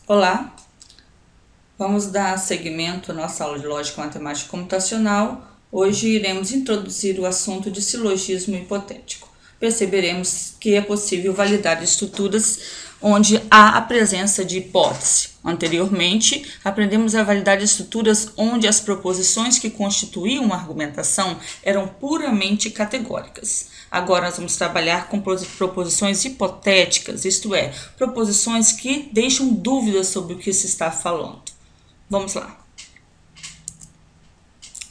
Olá, vamos dar seguimento à nossa aula de Lógica Matemática Computacional. Hoje iremos introduzir o assunto de silogismo hipotético. Perceberemos que é possível validar estruturas onde há a presença de hipótese. Anteriormente, aprendemos a validar estruturas onde as proposições que constituíam uma argumentação eram puramente categóricas. Agora nós vamos trabalhar com proposições hipotéticas, isto é, proposições que deixam dúvidas sobre o que se está falando. Vamos lá.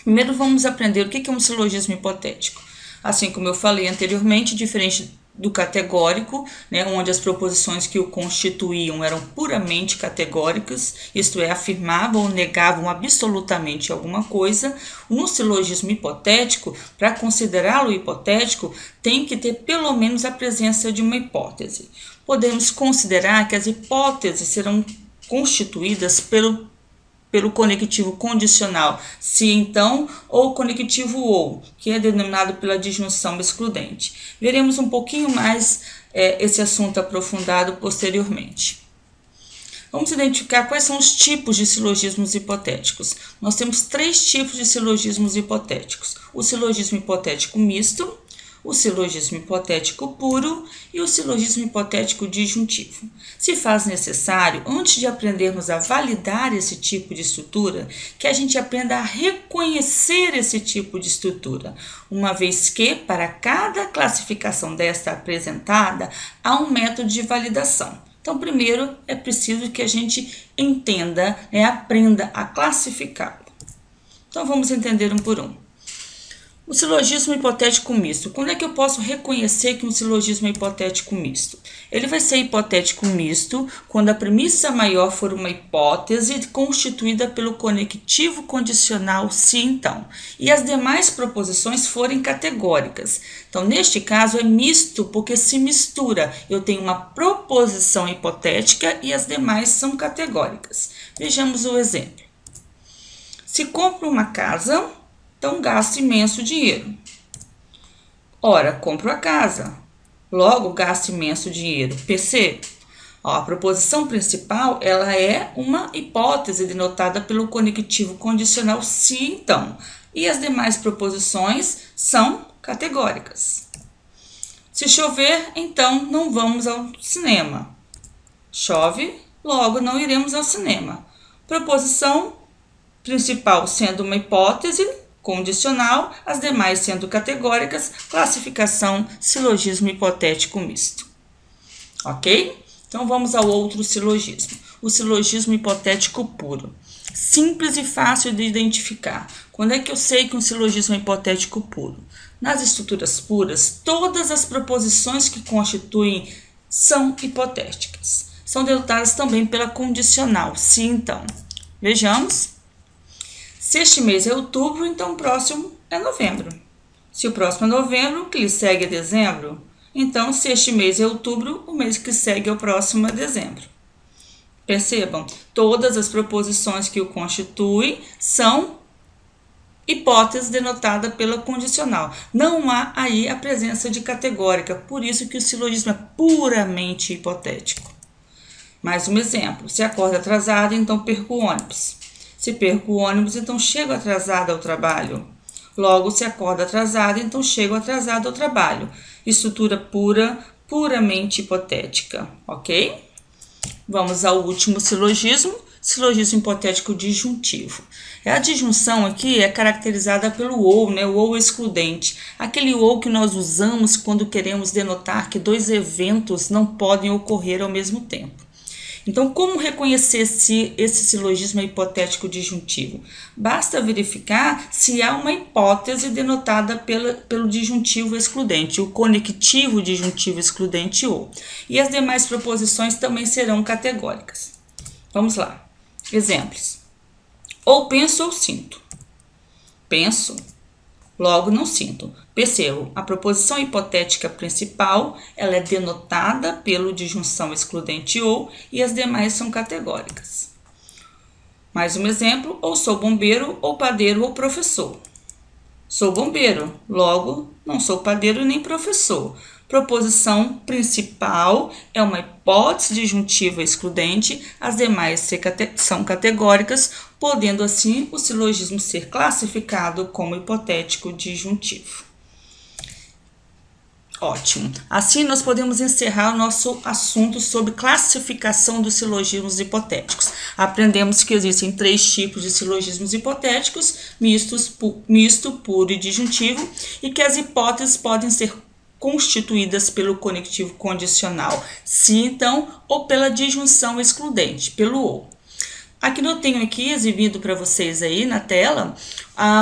Primeiro vamos aprender o que é um silogismo hipotético. Assim como eu falei anteriormente, diferente do categórico, onde as proposições que o constituíam eram puramente categóricas, isto é, afirmavam ou negavam absolutamente alguma coisa, no silogismo hipotético, para considerá-lo hipotético, tem que ter pelo menos a presença de uma hipótese. Podemos considerar que as hipóteses serão constituídas pelo conectivo condicional se então ou conectivo ou, que é denominado pela disjunção excludente. Veremos um pouquinho mais esse assunto aprofundado posteriormente. Vamos identificar quais são os tipos de silogismos hipotéticos. Nós temos 3 tipos de silogismos hipotéticos: o silogismo hipotético misto, o silogismo hipotético puro e o silogismo hipotético disjuntivo. Se faz necessário, antes de aprendermos a validar esse tipo de estrutura, que a gente aprenda a reconhecer esse tipo de estrutura, uma vez que, para cada classificação desta apresentada, há um método de validação. Então, primeiro é preciso que a gente entenda, aprenda a classificá-lo. Então, vamos entender um por um. O silogismo hipotético misto. Quando é que eu posso reconhecer que um silogismo é hipotético misto? Ele vai ser hipotético misto quando a premissa maior for uma hipótese constituída pelo conectivo condicional se então, e as demais proposições forem categóricas. Então, neste caso, é misto porque se mistura. Eu tenho uma proposição hipotética e as demais são categóricas. Vejamos o exemplo. Se compro uma casa, então gasto imenso dinheiro. Ora, compro a casa, logo gasto imenso dinheiro. Percebe? A proposição principal ela é uma hipótese denotada pelo conectivo condicional se então. E as demais proposições são categóricas. Se chover, então não vamos ao cinema. Chove, logo não iremos ao cinema. Proposição principal sendo uma hipótese condicional, as demais sendo categóricas, classificação silogismo hipotético misto. Ok? Então vamos ao outro silogismo, o silogismo hipotético puro. Simples e fácil de identificar. Quando é que eu sei que um silogismo é hipotético puro? Nas estruturas puras, todas as proposições que constituem são hipotéticas. São denotadas também pela condicional, se então. Vejamos. Se este mês é outubro, então o próximo é novembro. Se o próximo é novembro, o que lhe segue é dezembro. Então, se este mês é outubro, o mês que segue é o próximo é dezembro. Percebam, todas as proposições que o constituem são hipóteses denotadas pela condicional. Não há aí a presença de categórica, por isso que o silogismo é puramente hipotético. Mais um exemplo, se acorda atrasado, então perco o ônibus. Se perco o ônibus, então chego atrasado ao trabalho. Logo, se acorda atrasado, então chego atrasado ao trabalho. Estrutura pura, puramente hipotética, ok? Vamos ao último silogismo, silogismo hipotético disjuntivo. A disjunção aqui é caracterizada pelo ou, o ou excludente. Aquele ou que nós usamos quando queremos denotar que 2 eventos não podem ocorrer ao mesmo tempo. Então, como reconhecer se esse silogismo é hipotético disjuntivo? Basta verificar se há uma hipótese denotada pelo disjuntivo excludente, o conectivo disjuntivo excludente ou. E as demais proposições também serão categóricas. Vamos lá. Exemplos. Ou penso ou sinto. Penso, logo não sinto. Percebam, a proposição hipotética principal ela é denotada pelo disjunção excludente ou e as demais são categóricas. Mais um exemplo, ou sou bombeiro, ou padeiro, ou professor. Sou bombeiro, logo não sou padeiro nem professor. Proposição principal é uma hipótese disjuntiva excludente, as demais são categóricas, podendo assim o silogismo ser classificado como hipotético disjuntivo. Ótimo. Assim, nós podemos encerrar o nosso assunto sobre classificação dos silogismos hipotéticos. Aprendemos que existem 3 tipos de silogismos hipotéticos, misto, puro e disjuntivo, e que as hipóteses podem ser constituídas pelo conectivo condicional, se então, ou pela disjunção excludente, pelo ou. Aqui eu tenho aqui exibido para vocês aí na tela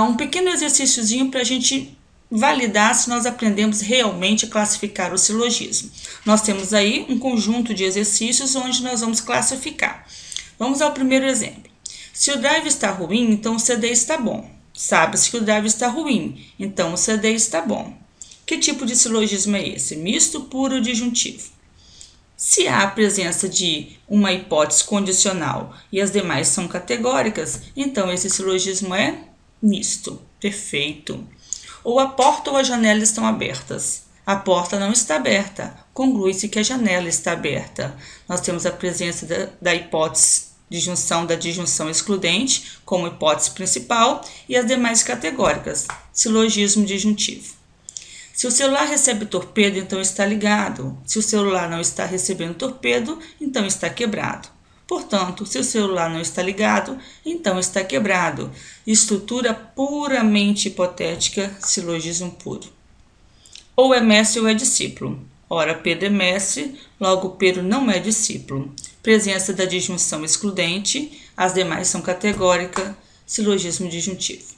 um pequeno exercíciozinho para a gente validar se nós aprendemos realmente a classificar o silogismo. Nós temos aí um conjunto de exercícios onde nós vamos classificar. Vamos ao primeiro exemplo. Se o drive está ruim, então o CD está bom. Sabe-se que o drive está ruim, então o CD está bom. Que tipo de silogismo é esse? Misto, puro ou disjuntivo? Se há a presença de uma hipótese condicional e as demais são categóricas, então esse silogismo é misto. Perfeito. Ou a porta ou a janela estão abertas. A porta não está aberta. Conclui-se que a janela está aberta. Nós temos a presença da hipótese de junção da disjunção excludente como hipótese principal e as demais categóricas. Silogismo disjuntivo. Se o celular recebe torpedo, então está ligado. Se o celular não está recebendo torpedo, então está quebrado. Portanto, se o celular não está ligado, então está quebrado. Estrutura puramente hipotética, silogismo puro. Ou é mestre ou é discípulo. Ora, Pedro é mestre, logo Pedro não é discípulo. Presença da disjunção excludente, as demais são categóricas, silogismo disjuntivo.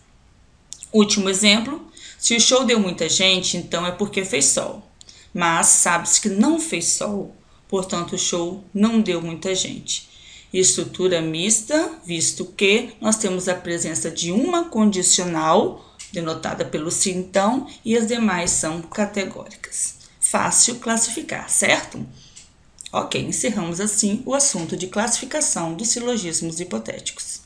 Último exemplo, se o show deu muita gente, então é porque fez sol. Mas sabe-se que não fez sol, portanto o show não deu muita gente. Estrutura mista, visto que nós temos a presença de uma condicional, denotada pelo se então, e as demais são categóricas. Fácil classificar, certo? Ok, encerramos assim o assunto de classificação dos silogismos hipotéticos.